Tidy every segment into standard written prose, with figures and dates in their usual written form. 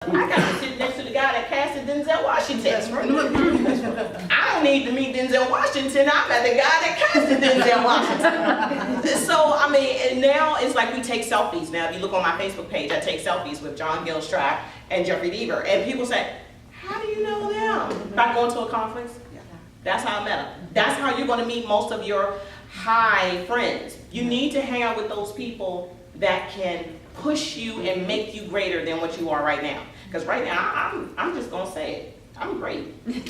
I got to sit next to the guy that casted Denzel Washington. That's right. I don't need to meet Denzel Washington. I met the guy that casted Denzel Washington. So, I mean, and now it's like we take selfies. Now, if you look on my Facebook page, I take selfies with John Gilstrap and Jeffrey Deaver. And people say, how do you know them? By going to a conference? Yeah. That's how I met them. That's how you're going to meet most of your high friends. You need to hang out with those people that can push you and make you greater than what you are right now. Because right now, I'm just going to say it. I'm great. And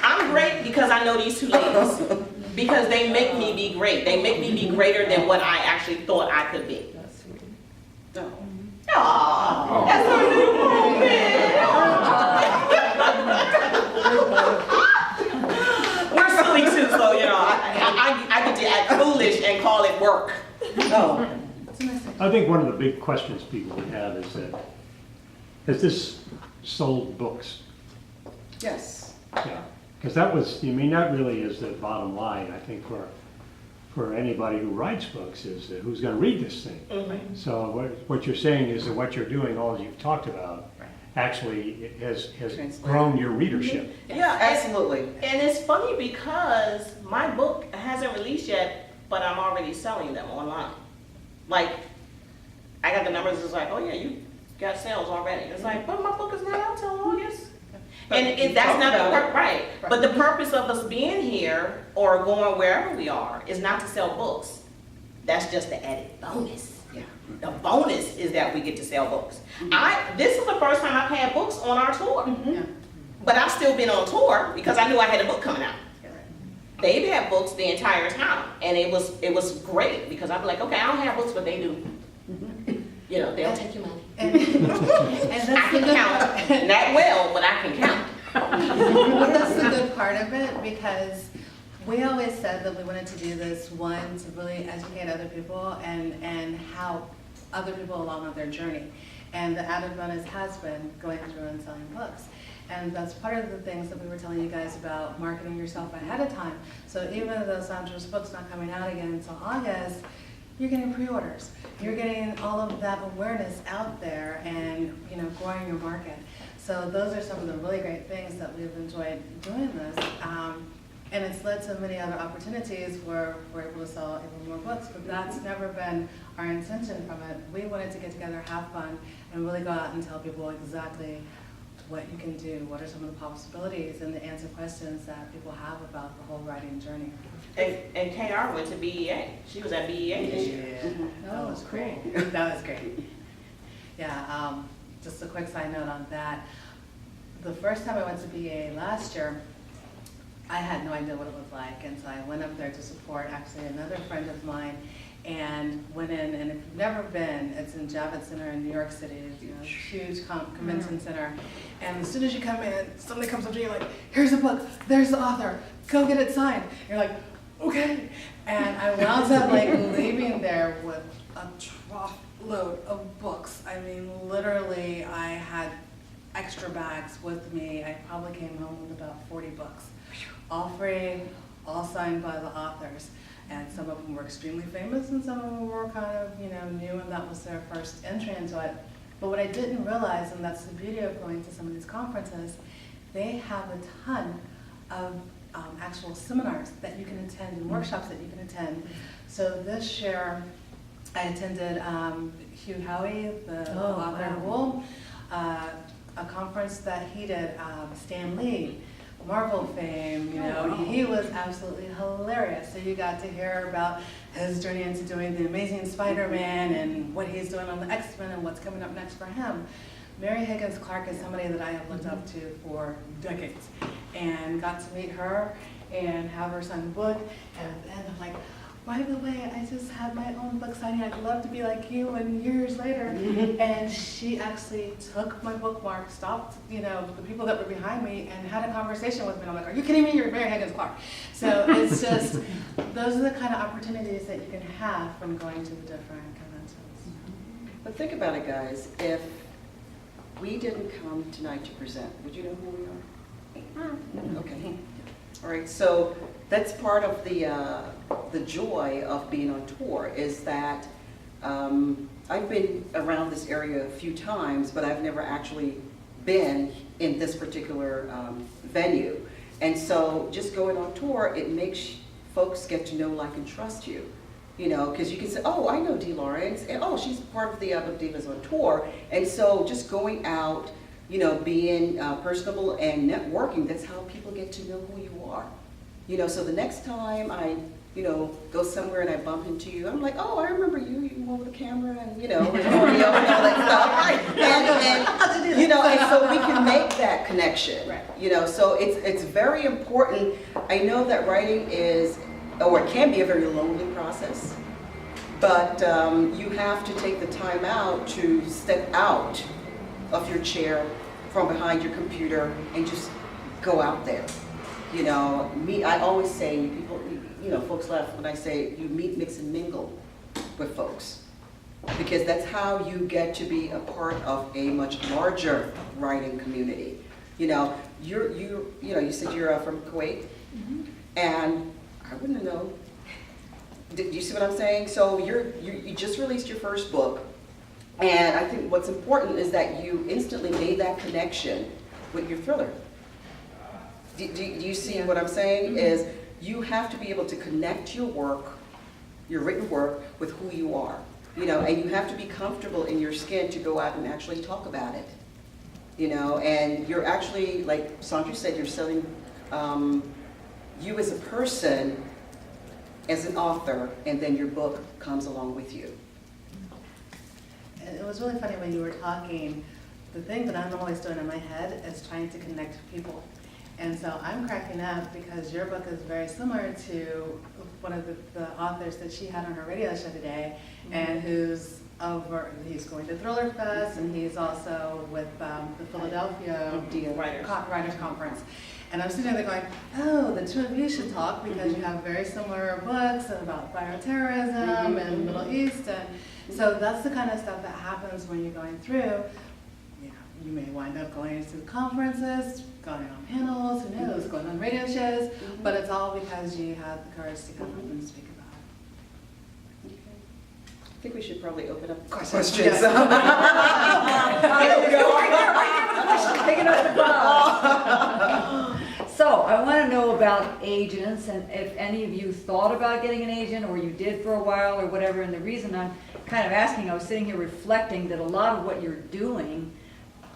I'm great because I know these two ladies. Because they make me be great. They make me be greater than what I actually thought I could be. That's sweet. Aww. That's so little man. We're silly too, so you know, I get to act foolish and call it work. Oh. I think one of the big questions people would have is that, has this sold books? Yes. Yeah, because that was, I mean, that really is the bottom line, I think, for anybody who writes books, is that who's going to read this thing. Mm-hmm. So what you're saying is that what you're doing, all you've talked about, actually has grown your readership. Yeah, Absolutely. And it's funny because my book hasn't released yet, but I'm already selling them online. Like, I got the numbers, it's like, oh yeah, you got sales already. It's like, but my book is not out till August. And that's not the purpose, right. But the purpose of us being here or going wherever we are is not to sell books. That's just the added bonus. Yeah. The bonus is that we get to sell books. This is the first time I've had books on our tour. Yeah. But I've still been on tour because I knew I had a book coming out. They've had books the entire time, and it was great because I'm like, okay, I don't have books, but they do. You know, they'll take your money. And I can count, not well, but I can count. But that's the good part of it, because we always said that we wanted to do this, one, to really educate other people and help other people along on their journey. And the added bonus has been going through and selling books. And that's part of the things that we were telling you guys about marketing yourself ahead of time. So even though Sandra's book's not coming out again until August, you're getting pre-orders. You're getting all of that awareness out there and, you know, growing your market. So those are some of the really great things that we've enjoyed doing this. And it's led to many other opportunities where we're able to sell even more books, but that's never been our intention from it. We wanted to get together, have fun, and really go out and tell people exactly what you can do, what are some of the possibilities, and to answer questions that people have about the whole writing journey. And KR went to BEA. She was at BEA this year. That was great. That was great. Yeah, just a quick side note on that. The first time I went to BEA last year, I had no idea what it was like, and so I went up there to support actually another friend of mine, and went in, and if you've never been, it's in Javits Center in New York City. It's, you know, a huge convention center, and as soon as you come in, somebody comes up to you like, here's a book, there's the author, go get it signed. You're like, okay. And I wound up like leaving there with a trough load of books. I mean, literally, I had extra bags with me. I probably came home with about 40 books, all free, all signed by the authors. And some of them were extremely famous, and some of them were kind of, you know, new, and that was their first entry into it. But what I didn't realize, and that's the beauty of going to some of these conferences, they have a ton of actual seminars that you can attend and workshops that you can attend. So this year, I attended Hugh Howey, the author of Wool, a conference that he did, Stan Lee, Marvel fame, you know, he was absolutely hilarious. So you got to hear about his journey into doing the Amazing Spider-Man and what he's doing on the X-Men and what's coming up next for him. Mary Higgins Clark is somebody that I have looked up to for decades, and got to meet her and have her sign the book, and I'm like, by the way, I just had my own book signing. I'd love to be like you, and years later. And she actually took my bookmark, stopped, you know, the people that were behind me, and had a conversation with me. And I'm like, are you kidding me? You're Mary Higgins Clark. So it's just, those are the kind of opportunities that you can have from going to the different conventions. But think about it, guys. If we didn't come tonight to present, would you know who we are? Okay. All right. So that's part of the joy of being on tour, is that I've been around this area a few times, but I've never actually been in this particular venue. And so just going on tour, it makes folks get to know, like, and trust you. You know, because you can say, oh, I know Dee Lawrence, and oh, she's part of the Book Divas on Tour. And so just going out, you know, being personable and networking, that's how people get to know who you are. You know, so the next time I, you know, go somewhere and I bump into you, I'm like, oh, I remember you were with the camera and, you know, and all that stuff. And, you know, and so we can make that connection. Right. You know, so it's very important. I know that writing is, or it can be, a very lonely process, but you have to take the time out to step out of your chair from behind your computer and just go out there. You know, I always say, people, you know, folks laugh when I say you meet, mix, and mingle with folks, because that's how you get to be a part of a much larger writing community. You know, you said you're from Kuwait, and I wouldn't know. Do you see what I'm saying? So you just released your first book, and I think what's important is that you instantly made that connection with your thriller. Do you see what I'm saying? Is you have to be able to connect your work, your written work, with who you are. You know, and you have to be comfortable in your skin to go out and actually talk about it. You know, and you're actually, like Sandra said, you're selling you as a person, as an author, and then your book comes along with you. And it was really funny when you were talking. The thing that I'm always doing in my head is trying to connect people. And so I'm cracking up because your book is very similar to one of the authors that she had on her radio show today, and he's going to Thriller Fest, and he's also with the Philadelphia Writers Conference. And I'm sitting there going, oh, the two of you should talk because you have very similar books about bioterrorism and the Middle East. And so that's the kind of stuff that happens when you're going through. You may wind up going to conferences, going on panels, who knows, going on radio shows, but it's all because you had the courage to come up and speak about it. Okay. I think we should probably open up questions. There we go. Picking up the ball. So I want to know about agents, and if any of you thought about getting an agent, or you did for a while, or whatever. And the reason I'm kind of asking, I was sitting here reflecting that a lot of what you're doing,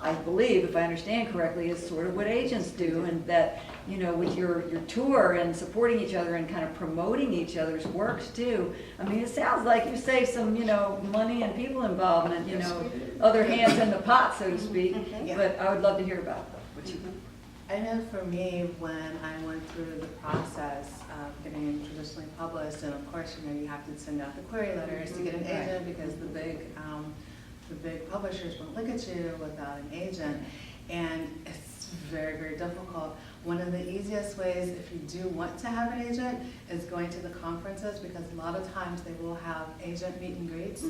I believe, if I understand correctly, is sort of what agents do, and that, you know, with your tour and supporting each other and kind of promoting each other's works too. I mean, it sounds like you save some, you know, money and people involvement, you know, other hands in the pot, so to speak. But I would love to hear about what you. I know for me, when I went through the process of getting traditionally published, and of course, you know, you have to send out the query letters to get an agent because the big publishers won't look at you without an agent, and it's very, very difficult. One of the easiest ways, if you do want to have an agent, is going to the conferences, because a lot of times they will have agent meet and greets,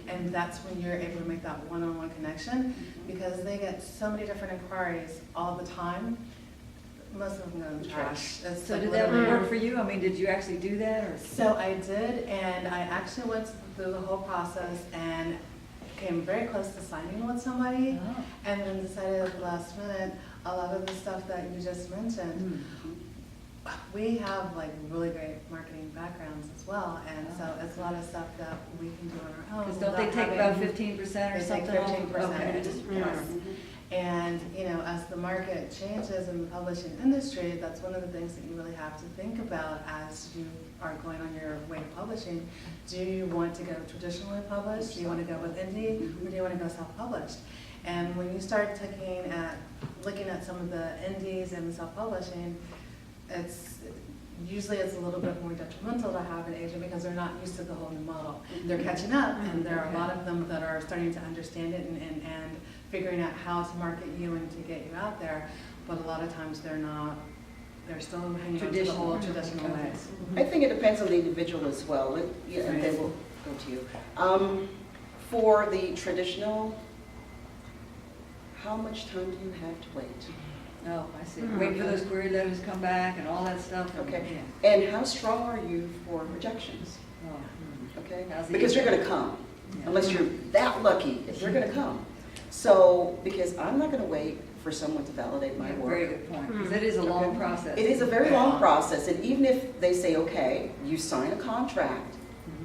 and that's when you're able to make that one-on-one connection, because they get so many different inquiries all the time. Most of them go in the trash. It's So like did that literally- work for you? I mean, did you actually do that, or? So I did, and I actually went through the whole process and came very close to signing with somebody, and then decided at the last minute, a lot of the stuff that you just mentioned, we have like really great marketing backgrounds as well, and so it's a lot of stuff that we can do on our own. Because don't they take about 15% or They something? take 15%. Okay. Yes. And, you know, as the market changes in the publishing industry, that's one of the things that you really have to think about as you are going on your way to publishing. Do you want to go traditionally published? Do you want to go with indie? Or do you want to go self-published? And when you start looking at some of the indies and the self-publishing, usually it's a little bit more detrimental to have an agent because they're not used to the whole new model. They're catching up, and there are a lot of them that are starting to understand it and figuring out how to market you and to get you out there. But a lot of times they're not. They're still hanging on to the whole traditional ways. I think it depends on the individual as well, and then we'll go to you. For the traditional, how much time do you have to wait? Oh, I see. Wait for those query letters to come back and all that stuff. Okay. Yeah. And how strong are you for rejections? Oh. Okay? How's the Because you're ego? going to come. unless you're that lucky, if they're gonna come. So, because I'm not gonna wait for someone to validate my work. Very good point, because it is a long Okay. process. It is a very long process, and even if they say, okay, you sign a contract,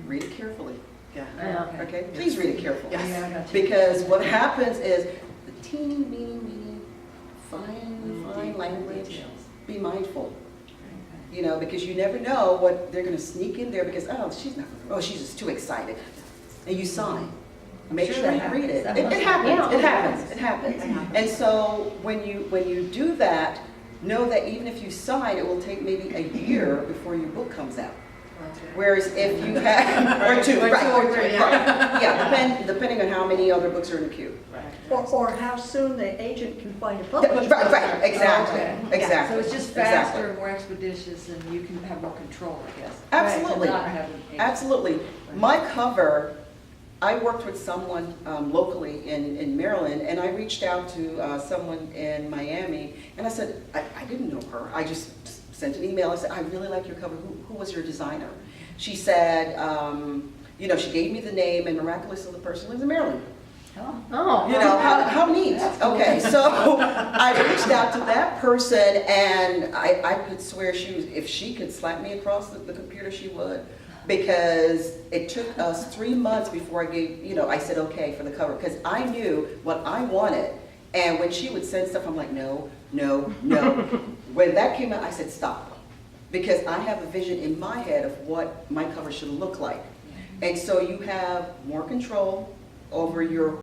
read it carefully, Yeah. okay? Please read it carefully. Yes. Yeah, I got you. Because what happens is, the teeny, weeny, fine language, Details. be mindful. You know, because you never know what they're gonna sneak in there because, she's just too excited. And you sign. Make Sure sure that you read it. happens. It happens. And so when you do that, know that even if you sign, it will take maybe a year before your book comes out. Whereas if you have, or two, Or right, two or three, yeah. yeah, depending on how many other books are in the queue. Or how soon the agent can find a Right, publisher. exactly, Okay. exactly. So it's just Exactly. faster, more expeditious, and you can have more control, I guess. Absolutely. And not have an agent. Absolutely. My cover, I worked with someone locally in Maryland, and I reached out to someone in Miami, and I said, I didn't know her. I just sent an email. I said, I really like your cover. Who was your designer? She said, she gave me the name, and miraculously the person lives in Maryland. Oh. You know, how neat. Okay, so I reached out to that person, and I could swear if she could slap me across the computer, she would. Because it took us 3 months before I said okay for the cover, because I knew what I wanted. And when she would send stuff, I'm like, no. When that came out, I said, stop. Because I have a vision in my head of what my cover should look like. And so you have more control over your